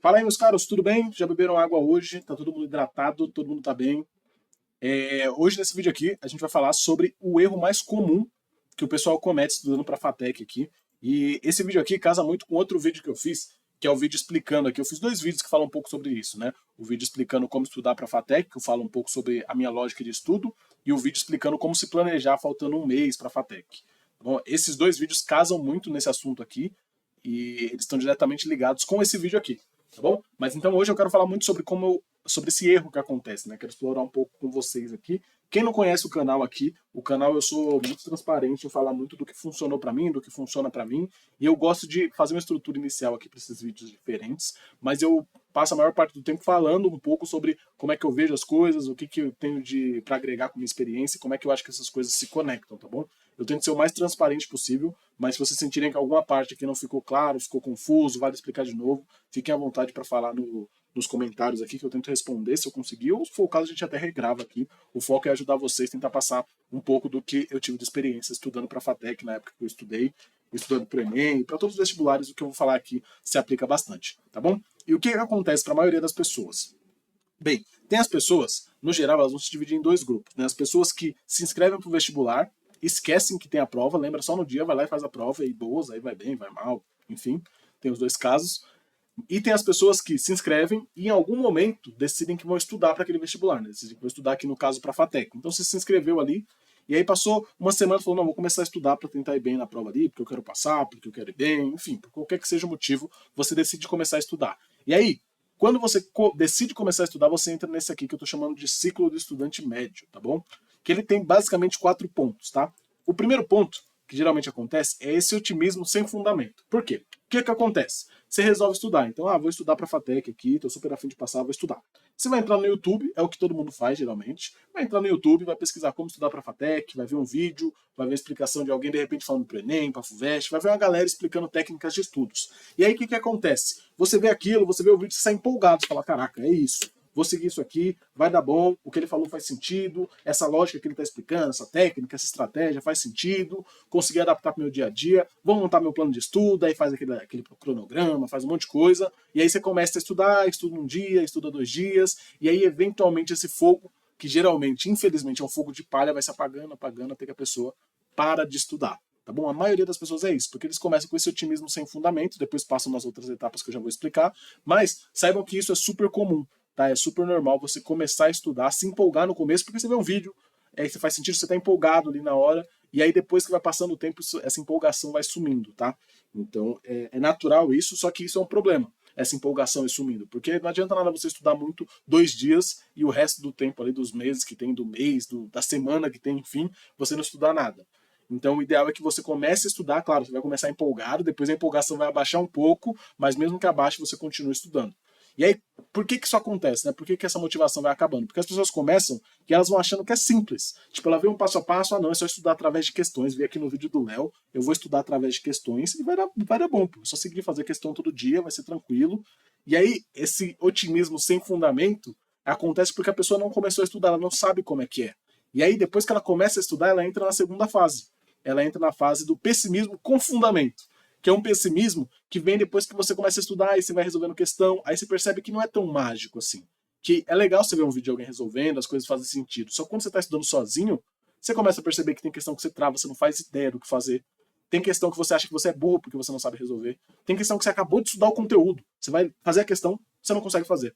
Fala aí, meus caros, tudo bem? Já beberam água hoje? Tá todo mundo hidratado? Todo mundo tá bem? Hoje, nesse vídeo aqui, a gente vai falar sobre o erro mais comum que o pessoal comete estudando para FATEC aqui. E esse vídeo aqui casa muito com outro vídeo que eu fiz, que é o vídeo explicando aqui. Eu fiz dois vídeos que falam um pouco sobre isso, né? O vídeo explicando como estudar para FATEC, que eu falo um pouco sobre a minha lógica de estudo, e o vídeo explicando como se planejar faltando um mês para FATEC. Bom, esses dois vídeos casam muito nesse assunto aqui, e eles estão diretamente ligados com esse vídeo aqui, tá bom? Mas então hoje eu quero falar muito sobre sobre esse erro que acontece, né? Quero explorar um pouco com vocês aqui. Quem não conhece o canal aqui, o canal eu sou muito transparente em falar muito do que funcionou para mim, do que funciona para mim, e eu gosto de fazer uma estrutura inicial aqui para esses vídeos diferentes, mas eu passo a maior parte do tempo falando um pouco sobre como é que eu vejo as coisas, o que eu tenho para agregar com minha experiência e como é que eu acho que essas coisas se conectam, tá bom? Eu tento ser o mais transparente possível, mas se vocês sentirem que alguma parte aqui não ficou claro, ficou confuso, vale explicar de novo, fiquem à vontade para falar nos comentários aqui que eu tento responder se eu conseguir, ou se for o caso a gente até regrava aqui. O foco é ajudar vocês, tentar passar um pouco do que eu tive de experiência estudando para a FATEC na época que eu estudei, estudando para o Enem, para todos os vestibulares, o que eu vou falar aqui se aplica bastante, tá bom? E o que acontece para a maioria das pessoas? Bem, tem as pessoas, no geral, elas vão se dividir em dois grupos, né? As pessoas que se inscrevem para o vestibular, esquecem que tem a prova, lembra só no dia, vai lá e faz a prova, e boas, aí vai bem, vai mal, enfim, tem os dois casos. E tem as pessoas que se inscrevem e em algum momento decidem que vão estudar para aquele vestibular, né? Decidem que vão estudar aqui no caso para a FATEC. Então você se inscreveu ali e aí passou uma semana e falou, não, vou começar a estudar para tentar ir bem na prova ali, porque eu quero passar, porque eu quero ir bem, enfim, por qualquer que seja o motivo, você decide começar a estudar. E aí, quando você decide começar a estudar, você entra nesse aqui que eu estou chamando de ciclo do estudante médio, tá bom? Que ele tem basicamente 4 pontos, tá? O primeiro ponto, que geralmente acontece, é esse otimismo sem fundamento. Por quê? O que acontece? Você resolve estudar. Então, vou estudar para a FATEC aqui, tô super afim de passar, vou estudar. Você vai entrar no YouTube, é o que todo mundo faz geralmente. Vai entrar no YouTube, vai pesquisar como estudar para a FATEC, vai ver um vídeo, vai ver a explicação de alguém de repente falando para o Enem, para a FUVEST, vai ver uma galera explicando técnicas de estudos. E aí o que acontece? Você vê aquilo, você vê o vídeo, você sai empolgado, você fala, caraca, é isso. Vou seguir isso aqui, vai dar bom, o que ele falou faz sentido, essa lógica que ele está explicando, essa técnica, essa estratégia faz sentido, consegui adaptar para o meu dia a dia, vou montar meu plano de estudo, aí faz aquele cronograma, faz um monte de coisa, e aí você começa a estudar, estuda um dia, estuda 2 dias, e aí eventualmente esse fogo, que geralmente, infelizmente, é um fogo de palha, vai se apagando, apagando, até que a pessoa para de estudar. Tá bom? A maioria das pessoas é isso, porque eles começam com esse otimismo sem fundamento, depois passam nas outras etapas que eu já vou explicar, mas saibam que isso é super comum. Tá? É super normal você começar a estudar, se empolgar no começo, porque você vê um vídeo, aí você faz sentido, você está empolgado ali na hora, e aí depois que vai passando o tempo, essa empolgação vai sumindo, tá? Então é natural isso, só que isso é um problema, essa empolgação ir sumindo, porque não adianta nada você estudar muito 2 dias e o resto do tempo ali, dos meses que tem, do mês, da semana que tem, enfim, você não estudar nada. Então o ideal é que você comece a estudar, claro, você vai começar empolgado, depois a empolgação vai abaixar um pouco, mas mesmo que abaixe, você continua estudando. E aí, por que isso acontece, né? Por que essa motivação vai acabando? Porque as pessoas começam e elas vão achando que é simples. Tipo, ela vê um passo a passo, não, é só estudar através de questões. Vi aqui no vídeo do Léo, eu vou estudar através de questões e vai dar bom, pô. É só seguir fazer questão todo dia, vai ser tranquilo. E aí, esse otimismo sem fundamento acontece porque a pessoa não começou a estudar, ela não sabe como é que é. E aí, depois que ela começa a estudar, ela entra na segunda fase. Ela entra na fase do pessimismo com fundamento, que é um pessimismo que vem depois que você começa a estudar e você vai resolvendo questão, aí você percebe que não é tão mágico assim. Que é legal você ver um vídeo de alguém resolvendo, as coisas fazem sentido. Só que quando você está estudando sozinho, você começa a perceber que tem questão que você trava, você não faz ideia do que fazer. Tem questão que você acha que você é burro porque você não sabe resolver. Tem questão que você acabou de estudar o conteúdo. Você vai fazer a questão, você não consegue fazer.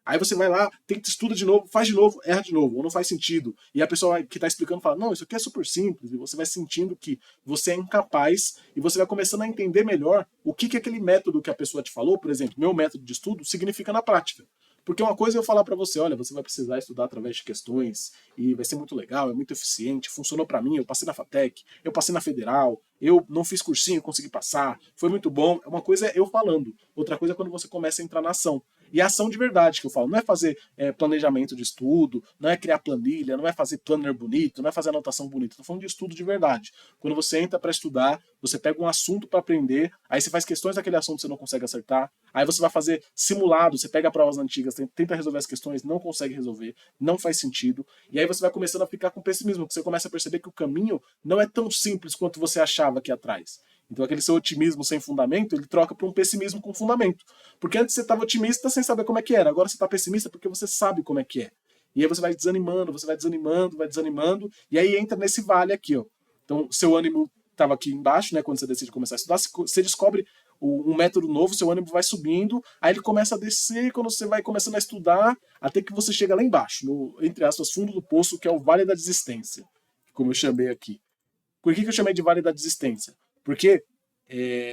Aí você vai lá, tenta, estuda de novo, faz de novo, erra de novo, ou não faz sentido. E a pessoa que está explicando fala, não, isso aqui é super simples. E você vai sentindo que você é incapaz e você vai começando a entender melhor o que aquele método que a pessoa te falou, por exemplo, meu método de estudo, significa na prática. Porque uma coisa é eu falar para você, olha, você vai precisar estudar através de questões e vai ser muito legal, é muito eficiente, funcionou para mim, eu passei na FATEC, eu passei na Federal, eu não fiz cursinho, consegui passar, foi muito bom. Uma coisa é eu falando, outra coisa é quando você começa a entrar na ação. E a ação de verdade que eu falo, não é fazer planejamento de estudo, não é criar planilha, não é fazer planner bonito, não é fazer anotação bonita, estou falando de estudo de verdade. Quando você entra para estudar, você pega um assunto para aprender, aí você faz questões daquele assunto que você não consegue acertar, aí você vai fazer simulado, você pega provas antigas, tenta resolver as questões, não consegue resolver, não faz sentido, e aí você vai começando a ficar com pessimismo, porque você começa a perceber que o caminho não é tão simples quanto você achava aqui atrás. Então aquele seu otimismo sem fundamento, ele troca para um pessimismo com fundamento. Porque antes você estava otimista sem saber como é que era, agora você está pessimista porque você sabe como é que é. E aí você vai desanimando, vai desanimando, e aí entra nesse vale aqui, ó. Então seu ânimo estava aqui embaixo, né, quando você decide começar a estudar, você descobre um método novo, seu ânimo vai subindo, aí ele começa a descer, e quando você vai começando a estudar, até que você chega lá embaixo, no, entre aspas, fundo do poço, que é o Vale da Desistência, como eu chamei aqui. Por que eu chamei de Vale da Desistência? Porque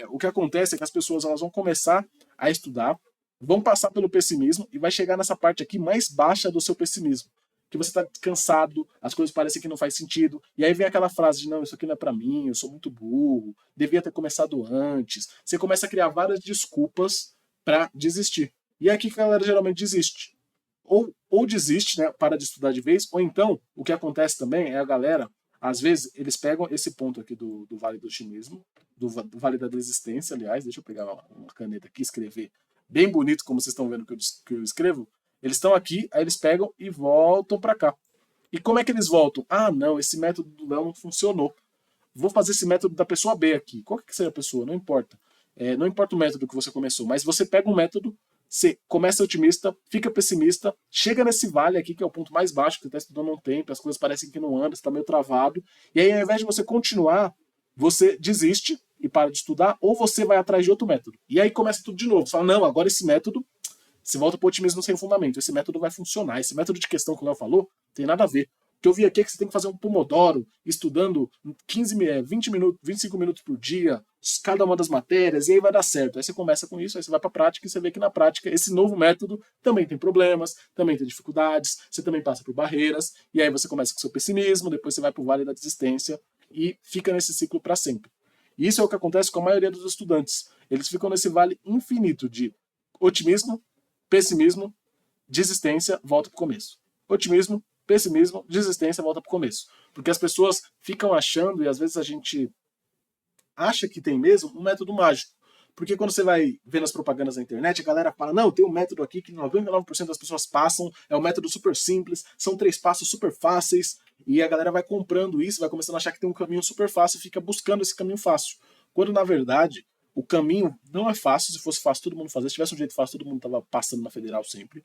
o que acontece é que as pessoas elas vão começar a estudar, vão passar pelo pessimismo e vai chegar nessa parte aqui mais baixa do seu pessimismo. Que você está cansado, as coisas parecem que não faz sentido, e aí vem aquela frase de não, isso aqui não é para mim, eu sou muito burro, devia ter começado antes. Você começa a criar várias desculpas para desistir. E é aqui que a galera geralmente desiste. Ou desiste, né, para de estudar de vez, ou então, o que acontece também é a galera, às vezes, eles pegam esse ponto aqui do Vale do Otimismo, do Vale da Desistência, aliás, deixa eu pegar uma caneta aqui e escrever bem bonito, como vocês estão vendo que eu escrevo. Eles estão aqui, aí eles pegam e voltam para cá. E como é que eles voltam? Ah, não, esse método do Léo não funcionou. Vou fazer esse método da pessoa B aqui. Qual que seja a pessoa? Não importa. Não importa o método que você começou, mas você pega um método, você começa otimista, fica pessimista, chega nesse vale aqui, que é o ponto mais baixo, que você está estudando há um tempo, as coisas parecem que não andam, você está meio travado, e aí ao invés de você continuar, você desiste e para de estudar, ou você vai atrás de outro método. E aí começa tudo de novo. Você fala, não, agora esse método, você volta para o otimismo sem fundamento, esse método vai funcionar, esse método de questão que o Léo falou, tem nada a ver. O que eu vi aqui é que você tem que fazer um pomodoro, estudando 20 minutos, 25 minutos por dia, cada uma das matérias, e aí vai dar certo. Aí você começa com isso, aí você vai para a prática e você vê que na prática esse novo método também tem problemas, também tem dificuldades, você também passa por barreiras, e aí você começa com seu pessimismo, depois você vai para o vale da desistência e fica nesse ciclo para sempre. E isso é o que acontece com a maioria dos estudantes. Eles ficam nesse vale infinito de otimismo, pessimismo, desistência, volta para o começo. Otimismo, pessimismo, desistência, volta para o começo. Porque as pessoas ficam achando, e às vezes a gente acha que tem mesmo, um método mágico. Porque quando você vai ver nas propagandas na internet, a galera fala, não, tem um método aqui que 99% das pessoas passam, é um método super simples, são 3 passos super fáceis, e a galera vai comprando isso, vai começando a achar que tem um caminho super fácil e fica buscando esse caminho fácil. Quando, na verdade, o caminho não é fácil, se fosse fácil todo mundo fazer, se tivesse um jeito fácil, todo mundo estava passando na federal sempre.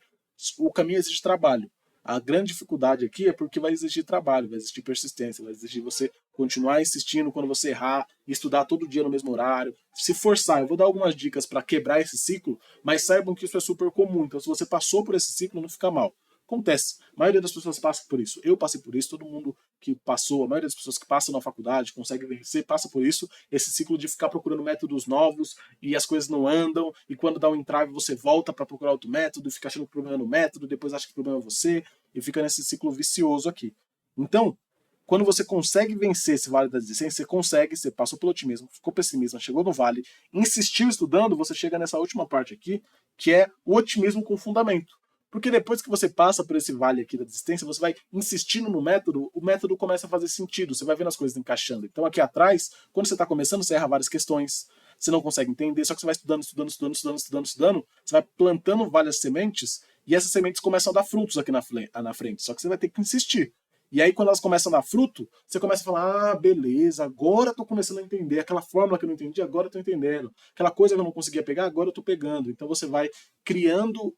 O caminho exige trabalho. A grande dificuldade aqui é porque vai exigir trabalho, vai exigir persistência, vai exigir você continuar insistindo quando você errar, estudar todo dia no mesmo horário, se forçar. Eu vou dar algumas dicas para quebrar esse ciclo, mas saibam que isso é super comum. Então, se você passou por esse ciclo, não fica mal. Acontece. A maioria das pessoas passa por isso. Eu passei por isso, todo mundo que passou, a maioria das pessoas que passam na faculdade, consegue vencer, passa por isso. Esse ciclo de ficar procurando métodos novos e as coisas não andam, e quando dá um entrave você volta para procurar outro método, e fica achando que o problema é no método, depois acha que o problema é você, e fica nesse ciclo vicioso aqui. Então, quando você consegue vencer esse vale da desistência, você consegue, você passou pelo otimismo, ficou pessimista, chegou no vale, insistiu estudando, você chega nessa última parte aqui, que é o otimismo com fundamento. Porque depois que você passa por esse vale aqui da desistência, você vai insistindo no método, o método começa a fazer sentido, você vai vendo as coisas encaixando. Então aqui atrás, quando você está começando, você erra várias questões, você não consegue entender, só que você vai estudando, você vai plantando várias sementes, e essas sementes começam a dar frutos aqui na frente, só que você vai ter que insistir. E aí, quando elas começam a dar fruto, você começa a falar, ah, beleza, agora eu tô começando a entender. Aquela fórmula que eu não entendi, agora eu tô entendendo. Aquela coisa que eu não conseguia pegar, agora eu tô pegando. Então você vai criando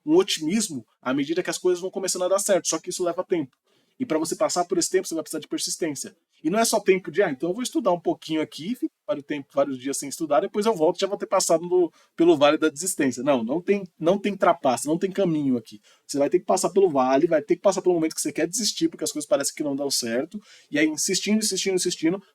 um otimismo à medida que as coisas vão começando a dar certo. Só que isso leva tempo. E para você passar por esse tempo, você vai precisar de persistência. E não é só tempo de, então eu vou estudar um pouquinho aqui, fico vários dias sem estudar, depois eu volto e já vou ter passado pelo vale da desistência. Não tem trapaça, não tem caminho aqui. Você vai ter que passar pelo vale, vai ter que passar pelo momento que você quer desistir, porque as coisas parecem que não dão certo, e aí insistindo,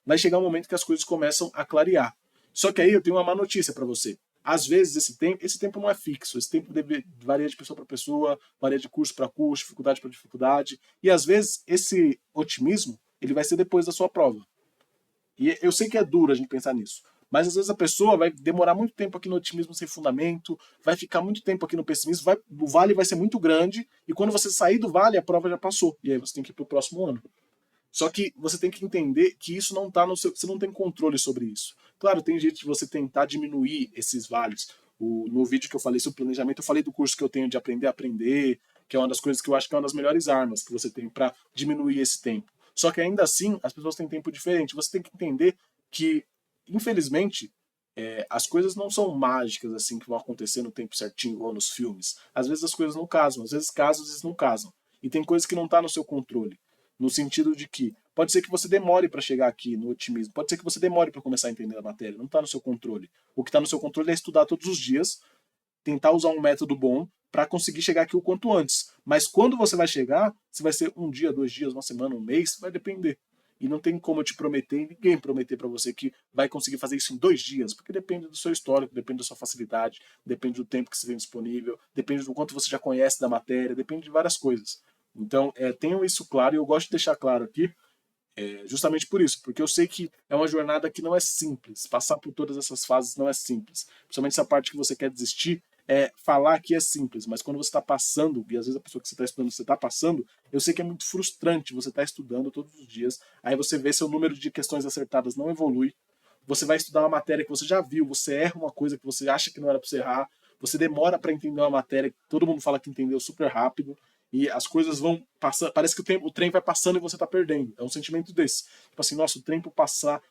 vai chegar um momento que as coisas começam a clarear. Só que aí eu tenho uma má notícia para você. Às vezes esse tempo não é fixo, esse tempo varia de pessoa para pessoa, varia de curso para curso, dificuldade para dificuldade, e às vezes esse otimismo ele vai ser depois da sua prova. E eu sei que é duro a gente pensar nisso, mas às vezes a pessoa vai demorar muito tempo aqui no otimismo sem fundamento, vai ficar muito tempo aqui no pessimismo, o vale vai ser muito grande, e quando você sair do vale, a prova já passou, e aí você tem que ir para o próximo ano. Só que você tem que entender que isso não está no seu. Você não tem controle sobre isso. Claro, tem jeito de você tentar diminuir esses vales. No vídeo que eu falei sobre planejamento, eu falei do curso que eu tenho de aprender a aprender, que é uma das coisas que eu acho que é uma das melhores armas que você tem para diminuir esse tempo. Só que ainda assim, as pessoas têm tempo diferente. Você tem que entender que infelizmente, as coisas não são mágicas assim que vão acontecer no tempo certinho, igual nos filmes. Às vezes as coisas não casam, às vezes casam, às vezes não casam. E tem coisas que não tá no seu controle. No sentido de que pode ser que você demore para chegar aqui no otimismo, pode ser que você demore para começar a entender a matéria, não está no seu controle. O que está no seu controle é estudar todos os dias, tentar usar um método bom para conseguir chegar aqui o quanto antes. Mas quando você vai chegar, se vai ser um dia, 2 dias, uma semana, um mês, vai depender. E não tem como eu te prometer, ninguém prometer para você que vai conseguir fazer isso em 2 dias, porque depende do seu histórico, depende da sua facilidade, depende do tempo que você tem disponível, depende do quanto você já conhece da matéria, depende de várias coisas. Então, tenham isso claro, e eu gosto de deixar claro aqui, justamente por isso, porque eu sei que é uma jornada que não é simples, passar por todas essas fases não é simples, principalmente essa parte que você quer desistir, falar que é simples, mas quando você está passando, e às vezes a pessoa que você está estudando, você está passando, eu sei que é muito frustrante você estar estudando todos os dias, aí você vê seu número de questões acertadas não evolui, você vai estudar uma matéria que você já viu, você erra uma coisa que você acha que não era para você errar, você demora para entender uma matéria que todo mundo fala que entendeu super rápido, e as coisas vão passando, parece que o trem vai passando e você está perdendo, é um sentimento desse, tipo assim, nossa, o trem para passar,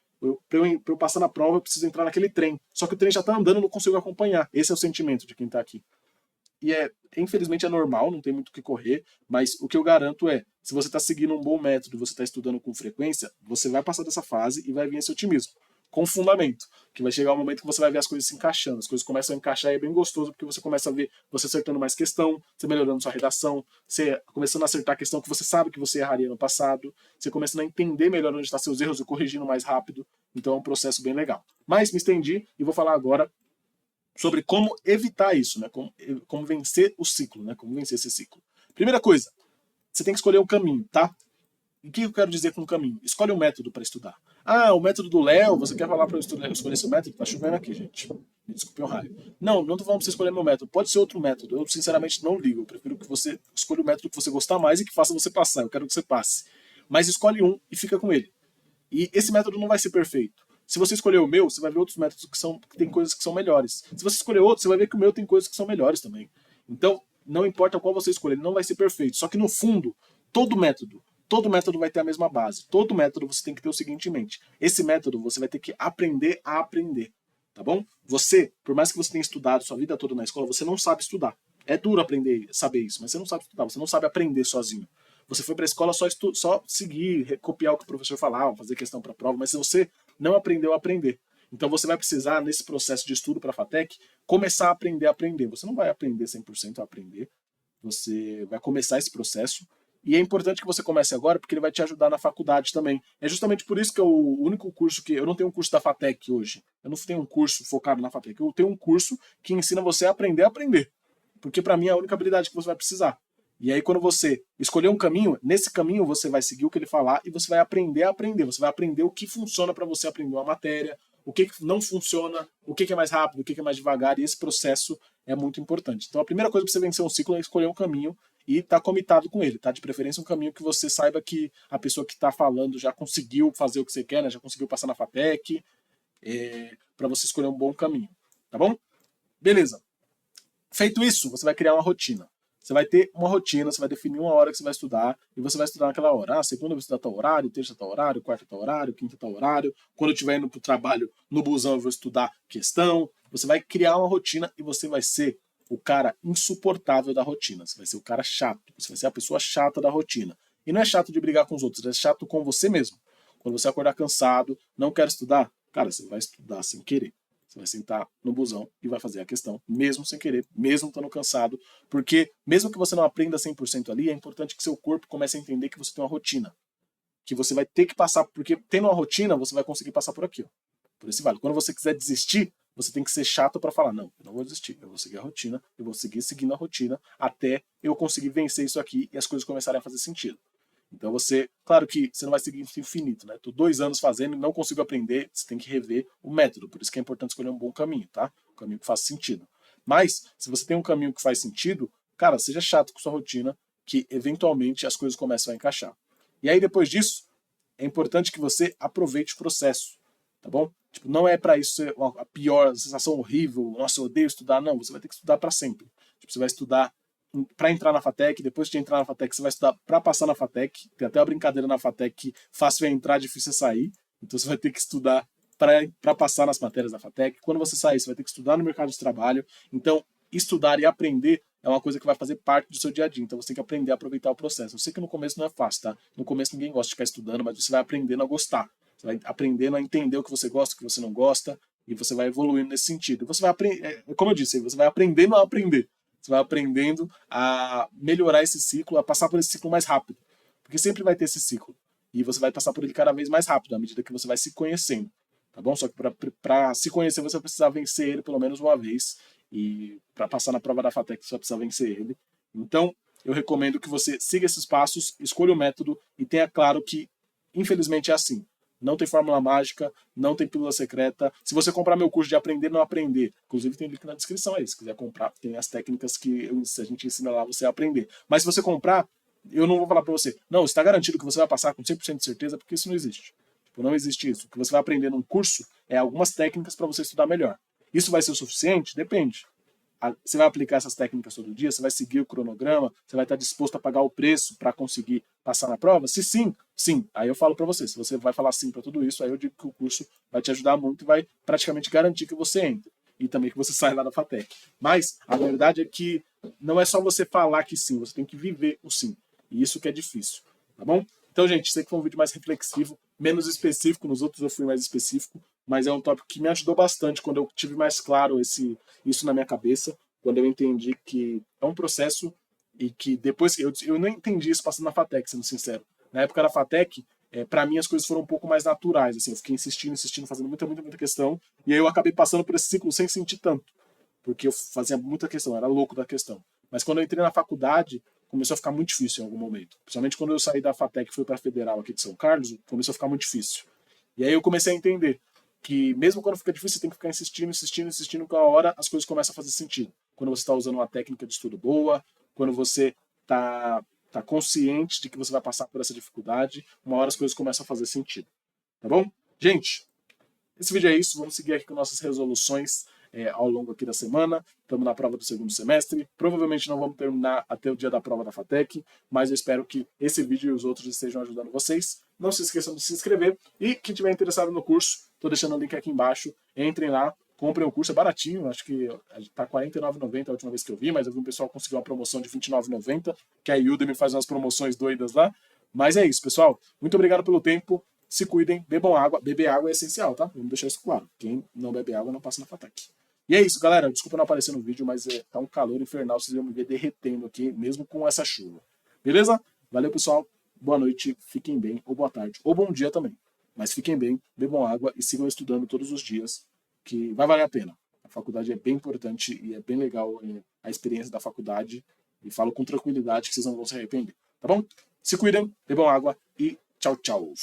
pra eu passar na prova, eu preciso entrar naquele trem. Só que o trem já tá andando, eu não consigo acompanhar. Esse é o sentimento de quem tá aqui. E infelizmente é normal, não tem muito o que correr, mas o que eu garanto é, se você está seguindo um bom método, você está estudando com frequência, você vai passar dessa fase e vai vir esse otimismo. Com fundamento, que vai chegar um momento que você vai ver as coisas se encaixando, as coisas começam a encaixar e é bem gostoso, porque você começa a ver você acertando mais questão, você melhorando sua redação, você começando a acertar a questão que você sabe que você erraria no passado, você começando a entender melhor onde estão seus erros e corrigindo mais rápido, então é um processo bem legal. Mas me estendi e vou falar agora sobre como evitar isso, né? Como vencer o ciclo, né? Como vencer esse ciclo. Primeira coisa, você tem que escolher um caminho, tá? E o que eu quero dizer com caminho? Escolhe um método para estudar. Ah, o método do Léo, você quer falar para eu escolher esse método? Tá chovendo aqui, gente. Me desculpe o raio. Não, não tô falando para você escolher meu método. Pode ser outro método. Eu, sinceramente, não ligo. Eu prefiro que você escolha o método que você gostar mais e que faça você passar. Eu quero que você passe. Mas escolhe um e fica com ele. E esse método não vai ser perfeito. Se você escolher o meu, você vai ver outros métodos que tem coisas que são melhores. Se você escolher outro, você vai ver que o meu tem coisas que são melhores também. Então, não importa qual você escolher, ele não vai ser perfeito. Só que no fundo, todo método vai ter a mesma base. Todo método você tem que ter o seguinte em mente. Esse método você vai ter que aprender a aprender. Tá bom? Você, por mais que você tenha estudado sua vida toda na escola, você não sabe estudar. É duro aprender, saber isso, mas você não sabe estudar, você não sabe aprender sozinho. Você foi para a escola só seguir, copiar o que o professor falava, fazer questão para prova, mas se você não aprendeu a aprender. Então você vai precisar, nesse processo de estudo para a FATEC, começar a aprender a aprender. Você não vai aprender 100% a aprender, você vai começar esse processo, e é importante que você comece agora, porque ele vai te ajudar na faculdade também. É justamente por isso que é o único curso que... Eu não tenho um curso da FATEC hoje. Eu não tenho um curso focado na FATEC. Eu tenho um curso que ensina você a aprender. Porque para mim é a única habilidade que você vai precisar. E aí quando você escolher um caminho, nesse caminho você vai seguir o que ele falar e você vai aprender a aprender. Você vai aprender o que funciona para você aprender uma matéria, o que não funciona, o que é mais rápido, o que é mais devagar, e esse processo é muito importante. Então a primeira coisa para você vencer um ciclo é escolher um caminho e estar comitado com ele, tá? De preferência um caminho que você saiba que a pessoa que está falando já conseguiu fazer o que você quer, né? Já conseguiu passar na FATEC, para você escolher um bom caminho, tá bom? Beleza. Feito isso, você vai criar uma rotina. Você vai ter uma rotina, você vai definir uma hora que você vai estudar, e você vai estudar naquela hora. Ah, segunda eu vou estudar tal horário, terça tal horário, quarta tal horário, quinta tal horário. Quando eu estiver indo para o trabalho, no busão eu vou estudar questão. Você vai criar uma rotina e você vai ser o cara insuportável da rotina. Você vai ser o cara chato, você vai ser a pessoa chata da rotina. E não é chato de brigar com os outros, é chato com você mesmo. Quando você acordar cansado, não quer estudar, cara, você vai estudar sem querer. Você vai sentar no busão e vai fazer a questão, mesmo sem querer, mesmo estando cansado, porque mesmo que você não aprenda 100% ali, é importante que seu corpo comece a entender que você tem uma rotina, que você vai ter que passar, porque tendo uma rotina, você vai conseguir passar por aqui, ó, por esse vale. Quando você quiser desistir, você tem que ser chato para falar, não, eu não vou desistir, eu vou seguir a rotina, eu vou seguir seguindo a rotina, até eu conseguir vencer isso aqui e as coisas começarem a fazer sentido. Então você, claro que você não vai seguir infinito, né? Tô 2 anos fazendo e não consigo aprender, você tem que rever o método. Por isso que é importante escolher um bom caminho, tá? Um caminho que faça sentido. Mas, se você tem um caminho que faz sentido, cara, seja chato com sua rotina, que eventualmente as coisas começam a encaixar. E aí, depois disso, é importante que você aproveite o processo, tá bom? Tipo, não é para isso ser a pior, a sensação horrível, nossa, eu odeio estudar, não, você vai ter que estudar para sempre. Tipo, você vai estudar para entrar na FATEC, depois de entrar na FATEC, você vai estudar para passar na FATEC. Tem até uma brincadeira na FATEC que fácil é entrar, difícil é sair. Então você vai ter que estudar para passar nas matérias da FATEC. Quando você sair, você vai ter que estudar no mercado de trabalho. Então, estudar e aprender é uma coisa que vai fazer parte do seu dia a dia. Então, você tem que aprender a aproveitar o processo. Eu sei que no começo não é fácil, tá? No começo ninguém gosta de ficar estudando, mas você vai aprendendo a gostar. Você vai aprendendo a entender o que você gosta, o que você não gosta, e você vai evoluindo nesse sentido. Você vai aprender, como eu disse, você vai aprendendo a aprender. Você vai aprendendo a melhorar esse ciclo, a passar por esse ciclo mais rápido. Porque sempre vai ter esse ciclo. E você vai passar por ele cada vez mais rápido, à medida que você vai se conhecendo. Tá bom? Só que para se conhecer, você vai precisar vencer ele pelo menos uma vez. E para passar na prova da FATEC, você vai precisar vencer ele. Então, eu recomendo que você siga esses passos, escolha o método e tenha claro que, infelizmente, é assim. Não tem fórmula mágica, não tem pílula secreta. Se você comprar meu curso de Aprender Não Aprender, inclusive tem link na descrição aí, se quiser comprar, tem as técnicas que a gente ensina lá você a aprender. Mas se você comprar, eu não vou falar para você, não, está garantido que você vai passar com 100% de certeza, porque isso não existe. Tipo, não existe isso. O que você vai aprender num curso é algumas técnicas para você estudar melhor. Isso vai ser o suficiente? Depende. Você vai aplicar essas técnicas todo dia? Você vai seguir o cronograma? Você vai estar disposto a pagar o preço para conseguir passar na prova? Se sim, sim. Aí eu falo para você, se você vai falar sim para tudo isso, aí eu digo que o curso vai te ajudar muito e vai praticamente garantir que você entre. E também que você saia lá da FATEC. Mas a verdade é que não é só você falar que sim, você tem que viver o sim. E isso que é difícil, tá bom? Então, gente, sei que foi um vídeo mais reflexivo, menos específico, nos outros eu fui mais específico, mas é um tópico que me ajudou bastante quando eu tive mais claro isso na minha cabeça, quando eu entendi que é um processo e que depois eu não entendi isso passando na FATEC, sendo sincero. Na época da FATEC, para mim as coisas foram um pouco mais naturais, assim, eu fiquei insistindo, fazendo muita questão, e aí eu acabei passando por esse ciclo sem sentir tanto, porque eu fazia muita questão, eu era louco da questão. Mas quando eu entrei na faculdade, começou a ficar muito difícil em algum momento. Principalmente quando eu saí da FATEC e fui para a Federal aqui de São Carlos, começou a ficar muito difícil. E aí eu comecei a entender que mesmo quando fica difícil, você tem que ficar insistindo, que a hora as coisas começam a fazer sentido. Quando você está usando uma técnica de estudo boa, quando você tá consciente de que você vai passar por essa dificuldade, uma hora as coisas começam a fazer sentido. Tá bom? Gente, esse vídeo é isso. Vamos seguir aqui com nossas resoluções ao longo aqui da semana. Estamos na prova do segundo semestre. Provavelmente não vamos terminar até o dia da prova da FATEC, mas eu espero que esse vídeo e os outros estejam ajudando vocês. Não se esqueçam de se inscrever e quem tiver interessado no curso, estou deixando o link aqui embaixo. Entrem lá, comprem o curso, é baratinho. Acho que está R$ 49,90 a última vez que eu vi, mas eu vi um pessoal conseguir uma promoção de R$ 29,90, que a Udemy faz umas promoções doidas lá. Mas é isso, pessoal. Muito obrigado pelo tempo. Se cuidem, bebam água. Beber água é essencial, tá? Vamos deixar isso claro. Quem não bebe água não passa na FATEC. E é isso, galera. Desculpa não aparecer no vídeo, mas tá um calor infernal. Vocês vão me ver derretendo aqui, mesmo com essa chuva. Beleza? Valeu, pessoal. Boa noite. Fiquem bem. Ou boa tarde. Ou bom dia também. Mas fiquem bem, bebam água e sigam estudando todos os dias, que vai valer a pena. A faculdade é bem importante e é bem legal a experiência da faculdade. E falo com tranquilidade que vocês não vão se arrepender. Tá bom? Se cuidem, bebam água e tchau, tchau.